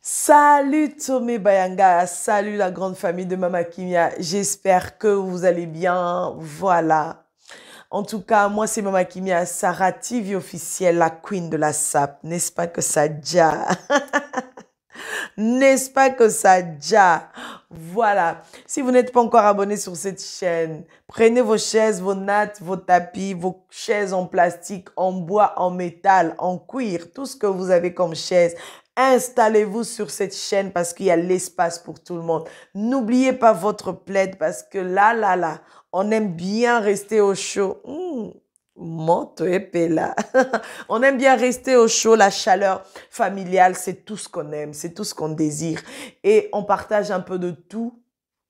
Salut Tomé Bayanga, salut la grande famille de Mama Kimia, j'espère que vous allez bien, voilà. En tout cas, moi c'est Mama Kimia, Sarah TV officielle, la queen de la SAP, n'est-ce pas que ça déjà? N'est-ce pas que ça déjà? Voilà. Si vous n'êtes pas encore abonné sur cette chaîne, prenez vos chaises, vos nattes, vos tapis, vos chaises en plastique, en bois, en métal, en cuir, tout ce que vous avez comme chaise. Installez-vous sur cette chaîne parce qu'il y a l'espace pour tout le monde. N'oubliez pas votre plaid parce que là, on aime bien rester au chaud. Moto épée là. On aime bien rester au chaud, la chaleur familiale, c'est tout ce qu'on aime, c'est tout ce qu'on désire. Et on partage un peu de tout,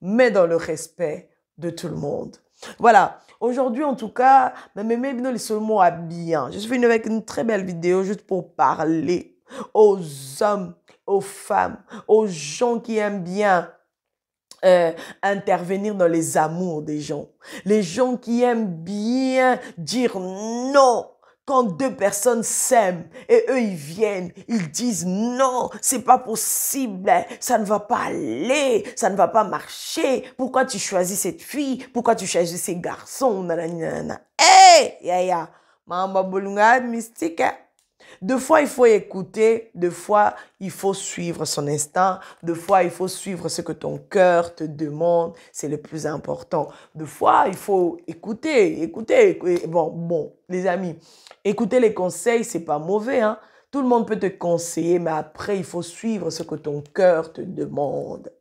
mais dans le respect de tout le monde. Voilà. Aujourd'hui, en tout cas, même seulement à bien. Je suis venue avec une très belle vidéo juste pour parler aux hommes, aux femmes, aux gens qui aiment bien intervenir dans les amours des gens. Les gens qui aiment bien dire non. Quand deux personnes s'aiment et eux ils viennent, ils disent non, c'est pas possible, ça ne va pas aller, ça ne va pas marcher. Pourquoi tu choisis cette fille? Pourquoi tu choisis ces garçons? Hey, yaya, mamba bolunga mystique. Deux fois, il faut écouter, deux fois, il faut suivre son instinct, deux fois, il faut suivre ce que ton cœur te demande, c'est le plus important. Deux fois, il faut écouter. Bon, les amis, écouter les conseils, c'est pas mauvais, hein. Tout le monde peut te conseiller, mais après, il faut suivre ce que ton cœur te demande.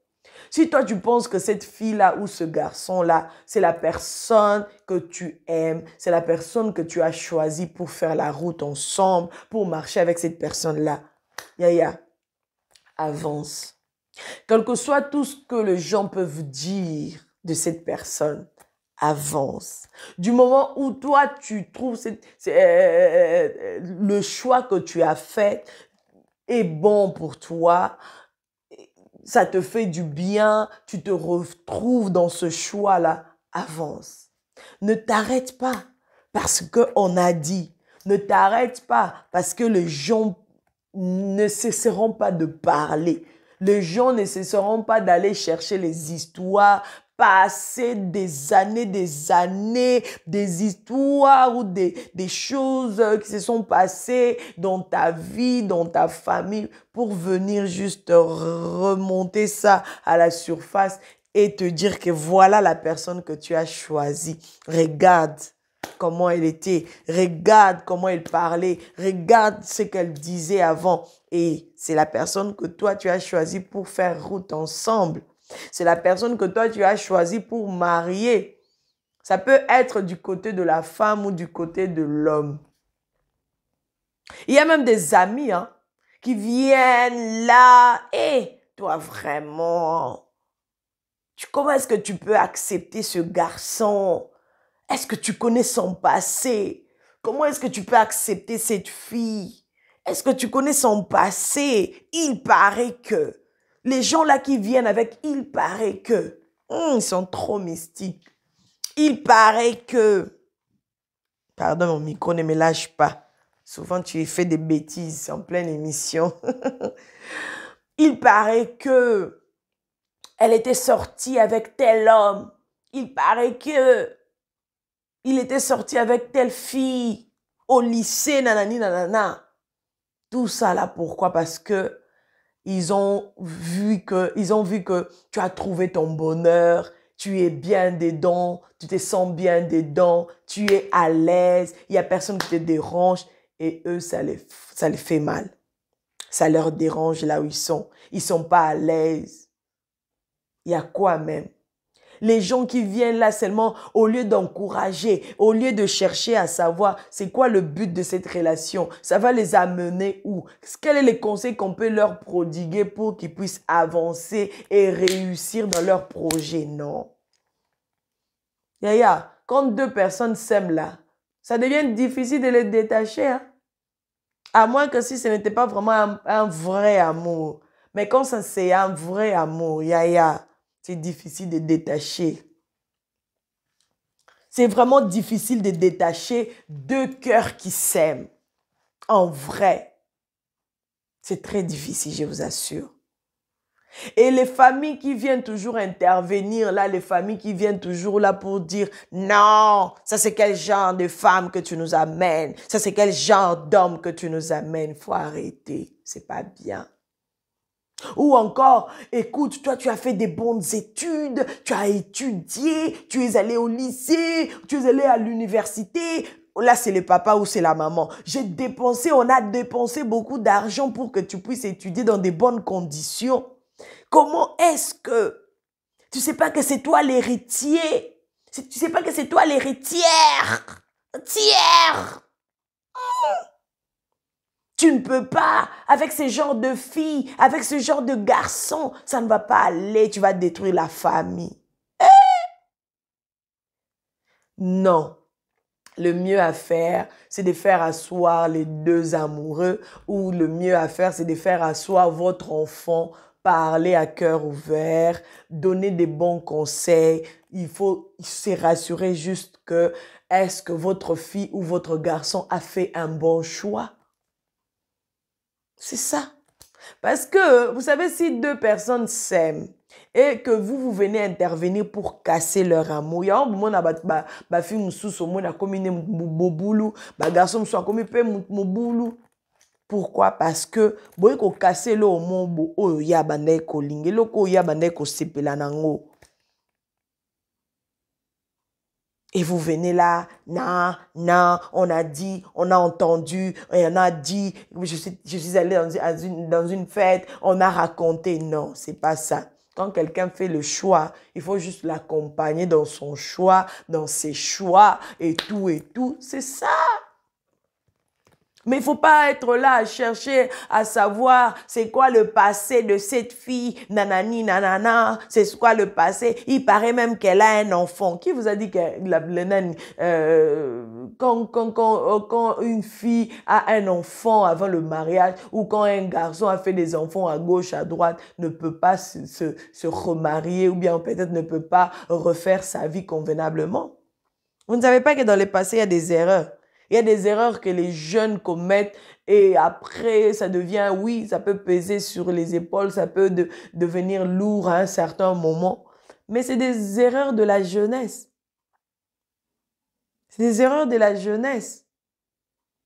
Si toi, tu penses que cette fille-là ou ce garçon-là, c'est la personne que tu aimes, c'est la personne que tu as choisie pour faire la route ensemble, pour marcher avec cette personne-là, yaya, avance. Quel que soit tout ce que les gens peuvent dire de cette personne, avance. Du moment où toi, tu trouves le choix que tu as fait est bon pour toi, ça te fait du bien, tu te retrouves dans ce choix-là, avance. Ne t'arrête pas parce qu'on a dit. Ne t'arrête pas parce que les gens ne cesseront pas de parler. Les gens ne cesseront pas d'aller chercher les histoires, passer des années, des histoires ou des choses qui se sont passées dans ta vie, dans ta famille, pour venir juste remonter ça à la surface et te dire que voilà la personne que tu as choisie. Regarde comment elle était, regarde comment elle parlait, regarde ce qu'elle disait avant. Et c'est la personne que toi, tu as choisie pour faire route ensemble. C'est la personne que toi, tu as choisie pour marier. Ça peut être du côté de la femme ou du côté de l'homme. Il y a même des amis qui viennent là. Et toi, vraiment, comment est-ce que tu peux accepter ce garçon? Est-ce que tu connais son passé? Comment est-ce que tu peux accepter cette fille? Est-ce que tu connais son passé? Il paraît que. Les gens là qui viennent avec il paraît que. Ils sont trop mystiques. Il paraît que. Pardon, mon micro ne me lâche pas. Souvent, tu fais des bêtises en pleine émission. Il paraît que. Elle était sortie avec tel homme. Il paraît que. Il était sorti avec telle fille au lycée, nanani, nanana. Tout ça là, pourquoi? Parce que ils ont vu que tu as trouvé ton bonheur, tu es bien dedans, tu te sens bien dedans, tu es à l'aise, il n'y a personne qui te dérange et eux, ça les fait mal. Ça leur dérange là où ils sont. Ils ne sont pas à l'aise. Il y a quoi même? Les gens qui viennent là seulement, au lieu d'encourager, au lieu de chercher à savoir c'est quoi le but de cette relation, ça va les amener où? Quels sont les conseils qu'on peut leur prodiguer pour qu'ils puissent avancer et réussir dans leur projet? Non. Yaya, quand deux personnes s'aiment là, ça devient difficile de les détacher. Hein? À moins que si ce n'était pas vraiment un vrai amour. Mais quand ça c'est un vrai amour, yaya, c'est difficile de détacher. C'est vraiment difficile de détacher deux cœurs qui s'aiment. En vrai. C'est très difficile, je vous assure. Et les familles qui viennent toujours intervenir là, les familles qui viennent toujours là pour dire non, ça c'est quel genre de femme que tu nous amènes, ça c'est quel genre d'homme que tu nous amènes, faut arrêter, c'est pas bien. Ou encore, écoute, toi tu as fait des bonnes études, tu as étudié, tu es allé au lycée, tu es allé à l'université. Là, c'est le papa ou c'est la maman. On a dépensé beaucoup d'argent pour que tu puisses étudier dans des bonnes conditions. Comment est-ce que tu sais pas que c'est toi l'héritier? Tu sais pas que c'est toi l'héritière? Tiers! Tu ne peux pas, avec ce genre de filles, avec ce genre de garçons, ça ne va pas aller, tu vas détruire la famille. Non. Le mieux à faire, c'est de faire asseoir les deux amoureux ou le mieux à faire, c'est de faire asseoir votre enfant, parler à cœur ouvert, donner des bons conseils. Il faut se rassurer juste que est-ce que votre fille ou votre garçon a fait un bon choix? C'est ça. Parce que, vous savez, si deux personnes s'aiment et que vous venez intervenir pour casser leur amour, il y a un moment où fille moussous au monde a commis boulou, garçon moussous a commis peu boulou. Pourquoi? Parce que boy ko casser le monde o ya bandai ko lingelo ko ya bandai ko sepela nango. Et vous venez là, non, non, on a dit, on a entendu, et on a dit, je suis allée dans une fête, on a raconté. Non, c'est pas ça. Quand quelqu'un fait le choix, il faut juste l'accompagner dans son choix, dans ses choix, et tout. C'est ça. Mais il ne faut pas être là à chercher à savoir c'est quoi le passé de cette fille, nanani, nanana, c'est quoi le passé. Il paraît même qu'elle a un enfant. Qui vous a dit que quand une fille a un enfant avant le mariage ou quand un garçon a fait des enfants à gauche, à droite, ne peut pas se remarier ou bien peut-être ne peut pas refaire sa vie convenablement? Vous ne savez pas que dans le passé, il y a des erreurs. Il y a des erreurs que les jeunes commettent et après, ça devient, oui, ça peut peser sur les épaules, ça peut devenir lourd à un certain moment. Mais c'est des erreurs de la jeunesse. C'est des erreurs de la jeunesse.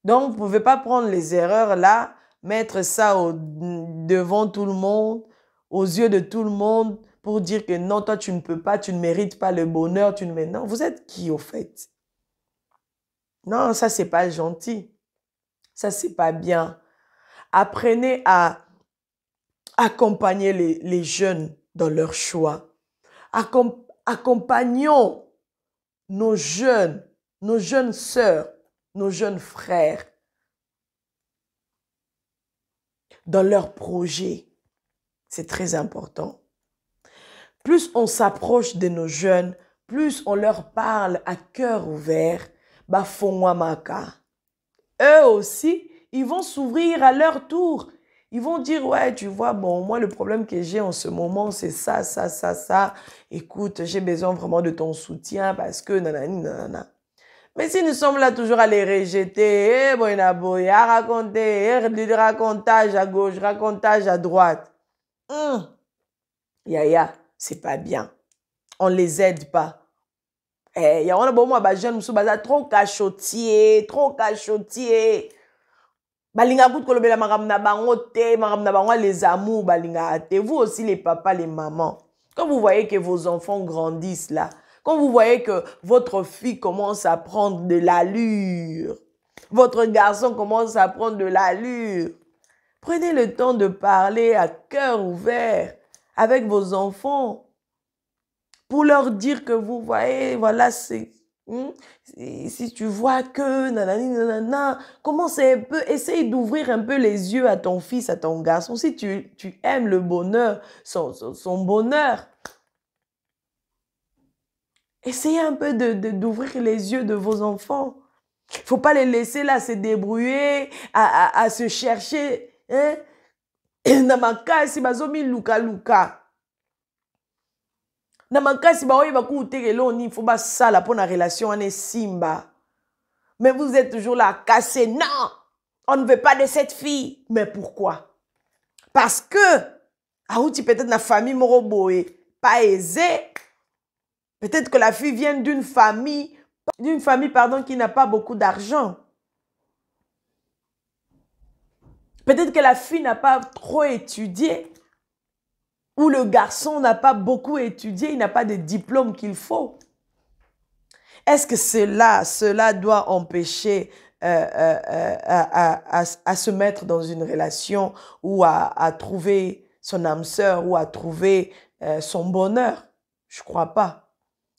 Donc, vous ne pouvez pas prendre les erreurs là, mettre ça devant tout le monde, aux yeux de tout le monde, pour dire que non, toi, tu ne peux pas, tu ne mérites pas le bonheur, tu ne mérites... Non, vous êtes qui au fait? Non, ça, c'est pas gentil. Ça, c'est pas bien. Apprenez à accompagner les jeunes dans leur choix. Accompagnons nos jeunes sœurs, nos jeunes frères dans leurs projets. C'est très important. Plus on s'approche de nos jeunes, plus on leur parle à cœur ouvert, eux aussi, ils vont s'ouvrir à leur tour. Ils vont dire, ouais, tu vois, bon, moi, le problème que j'ai en ce moment, c'est ça, ça, ça, ça. Écoute, j'ai besoin vraiment de ton soutien parce que nanani, nanana. Mais si nous sommes là toujours à les rejeter, bon, à raconter, racontage à gauche, racontage à droite. Yaya, c'est pas bien. On les aide pas. Il y a un bon moi jeune trop cachotier, trop cachotier. Balinga kout kolobela maram na bango te, maram na bango les amours balinga te. Vous aussi les papas, les mamans. Quand vous voyez que vos enfants grandissent là, quand vous voyez que votre fille commence à prendre de l'allure, votre garçon commence à prendre de l'allure, prenez le temps de parler à cœur ouvert avec vos enfants. Pour leur dire que vous voyez, voilà, c'est... si tu vois que... Nanani, nanana, commence un peu, essaye d'ouvrir un peu les yeux à ton fils, à ton garçon. Si tu aimes le bonheur, son bonheur, essayez un peu d'ouvrir les yeux de vos enfants. Il ne faut pas les laisser là se débrouiller, à se chercher. Hein? Na makasi bazomi luka luka. Na makasi ba oyi bakutekelo ni faut ba sala pour la relation ane simba. Mais vous êtes toujours là cassé. Non, on ne veut pas de cette fille. Mais pourquoi? Parce que Aouti peut-être la famille moroboé, pas aisée. Peut-être que la fille vient d'une famille, pardon, qui n'a pas beaucoup d'argent. Peut-être que la fille n'a pas trop étudié. Ou le garçon n'a pas beaucoup étudié, il n'a pas de diplôme qu'il faut. Est-ce que cela doit empêcher à se mettre dans une relation ou à trouver son âme sœur ou à trouver son bonheur? Je ne crois pas.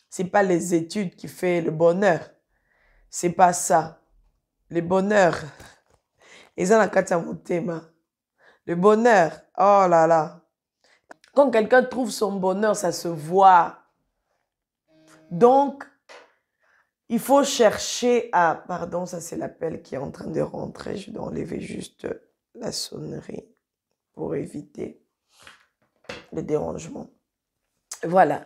Ce n'est pas les études qui font le bonheur. Ce n'est pas ça. Le bonheur, le bonheur, oh là là. Quand quelqu'un trouve son bonheur, ça se voit. Donc, il faut chercher à... Pardon, ça c'est l'appel qui est en train de rentrer. Je dois enlever juste la sonnerie pour éviter le dérangement. Voilà.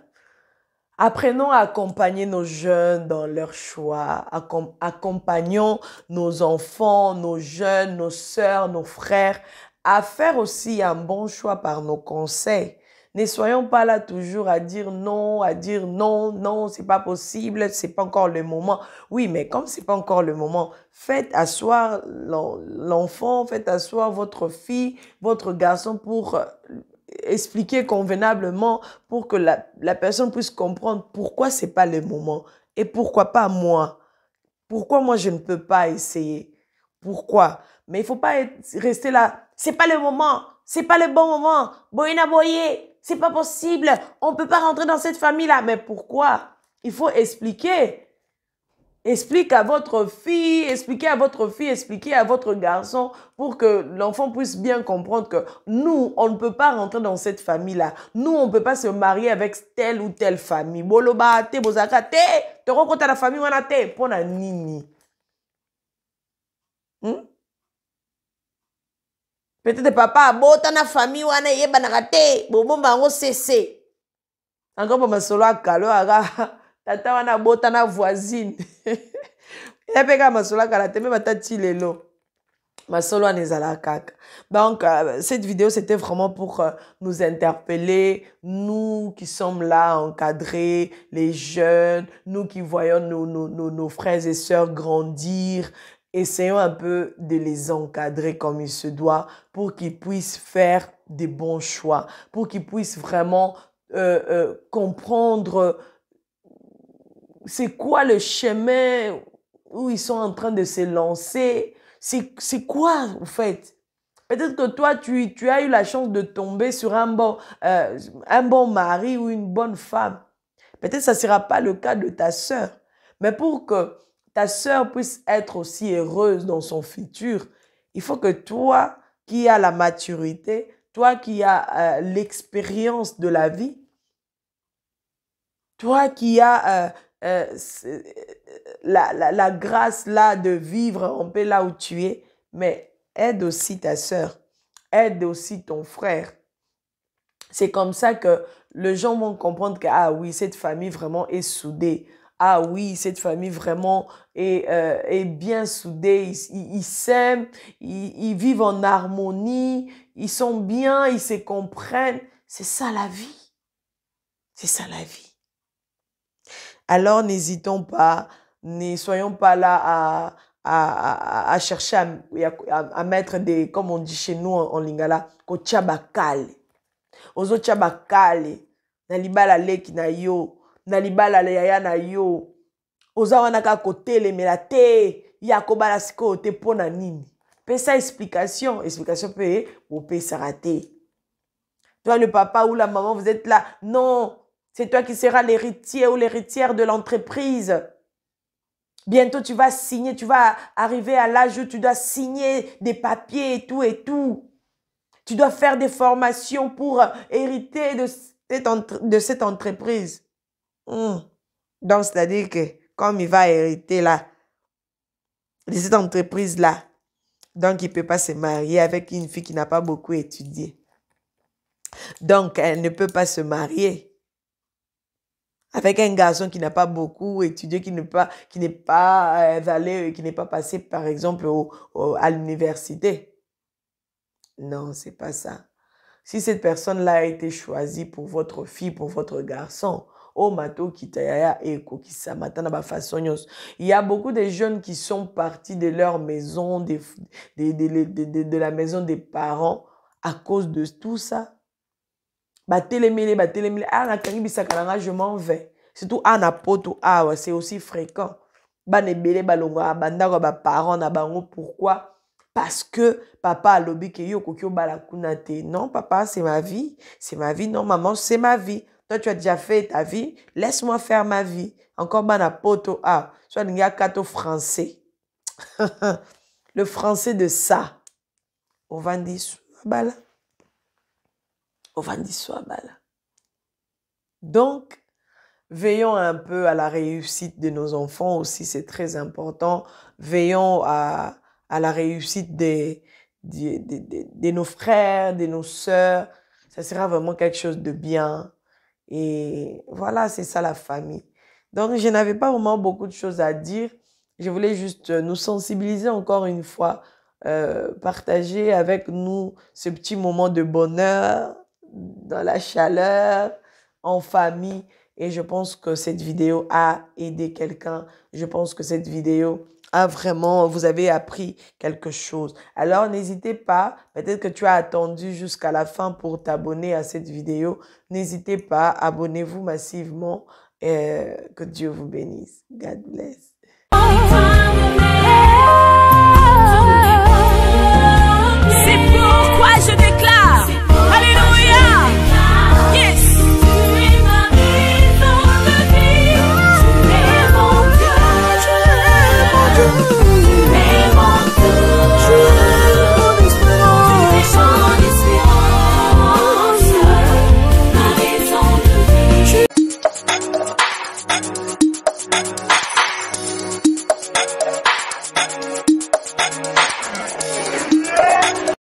Apprenons à accompagner nos jeunes dans leurs choix. Accompagnons nos enfants, nos jeunes, nos sœurs, nos frères à faire aussi un bon choix par nos conseils. Ne soyons pas là toujours à dire non, non, c'est pas possible, c'est pas encore le moment. Oui, mais comme c'est pas encore le moment, faites asseoir l'enfant, faites asseoir votre fille, votre garçon pour expliquer convenablement, pour que la personne puisse comprendre pourquoi c'est pas le moment et pourquoi pas moi. Pourquoi moi je ne peux pas essayer? Pourquoi? Mais il faut pas rester là. C'est pas le moment. C'est pas le bon moment. Boyena boye. C'est pas possible. On peut pas rentrer dans cette famille-là. Mais pourquoi? Il faut expliquer. Explique à votre fille, expliquez à votre fille, expliquez à votre garçon pour que l'enfant puisse bien comprendre que nous, on ne peut pas rentrer dans cette famille-là. Nous, on ne peut pas se marier avec telle ou telle famille. Boloba, te bozaka, te rencontre la famille, wana te, pona nini. Peut-être papa, bota na famille, wana yeba na te, bobo bango cessé. Encore pour ma solo à kalo, tata wana bota na voisine. Epeka masolo kala te me batati lelo. Masolo anezala kaka. Donc cette vidéo c'était vraiment pour nous interpeller, nous qui sommes là encadrés, les jeunes, nous qui voyons nos frères et sœurs grandir. Essayons un peu de les encadrer comme il se doit pour qu'ils puissent faire des bons choix, pour qu'ils puissent vraiment comprendre c'est quoi le chemin où ils sont en train de se lancer. C'est quoi, en fait? Peut-être que toi, tu as eu la chance de tomber sur un bon mari ou une bonne femme. Peut-être que ça ne sera pas le cas de ta sœur. Mais pour que ta sœur puisse être aussi heureuse dans son futur, il faut que toi, qui as la maturité, toi qui as l'expérience de la vie, toi qui as la grâce là de vivre un peu là où tu es, mais aide aussi ta sœur, aide aussi ton frère. C'est comme ça que les gens vont comprendre que, ah oui, cette famille vraiment est soudée. Ah oui, cette famille vraiment est bien soudée. Ils s'aiment, ils vivent en harmonie, ils sont bien, ils se comprennent. C'est ça la vie. C'est ça la vie. Alors, n'hésitons pas, ne soyons pas là à chercher à mettre des, comme on dit chez nous en lingala, kochabakale. Ozo chabakale, nalibala leki na yo, nalibala le yaya na yo. Oza wanaka kote le melate, yakobala siko te pona nini. Pesa explication peut ou peut s'arrêter. Toi, le papa ou la maman, vous êtes là. Non. C'est toi qui seras l'héritier ou l'héritière de l'entreprise. Bientôt, tu vas signer, tu vas arriver à l'âge où tu dois signer des papiers et tout et tout. Tu dois faire des formations pour hériter de cette entreprise. Donc, c'est-à-dire que comme il va hériter là, de cette entreprise-là, donc il ne peut pas se marier avec une fille qui n'a pas beaucoup étudié. Donc, elle ne peut pas se marier avec un garçon qui n'a pas beaucoup étudié, qui n'est pas allé, qui n'est pas passé, par exemple, à l'université. Non, c'est pas ça. Si cette personne-là a été choisie pour votre fille, pour votre garçon, oh mato kitaya eko kisamata na ba façon nyonso. Il y a beaucoup de jeunes qui sont partis de leur maison, de la maison des parents à cause de tout ça. Batelemele, ah na kangi bisakalanga, je m'en vais. Surtout ana poto awa, c'est aussi fréquent. Banebele balonga bandako ba parents na bango, pourquoi? Parce que papa a lobby que yo kokyo balakunate. Non, papa, c'est ma vie. C'est ma vie. Non, maman, c'est ma vie. Toi, tu as déjà fait ta vie. Laisse-moi faire ma vie. Encore bana poto a. Soit il y a kato français. Le français de ça. Au vandis bala. Au vandis bala. Donc, veillons un peu à la réussite de nos enfants aussi, c'est très important. Veillons à la réussite de nos frères, de nos sœurs. Ça sera vraiment quelque chose de bien. Et voilà, c'est ça la famille. Donc, je n'avais pas vraiment beaucoup de choses à dire. Je voulais juste nous sensibiliser encore une fois, partager avec nous ce petit moment de bonheur, dans la chaleur, en famille. Et je pense que cette vidéo a aidé quelqu'un. Je pense que cette vidéo a vraiment, vous avez appris quelque chose. Alors, n'hésitez pas, peut-être que tu as attendu jusqu'à la fin pour t'abonner à cette vidéo. N'hésitez pas, abonnez-vous massivement et que Dieu vous bénisse. God bless.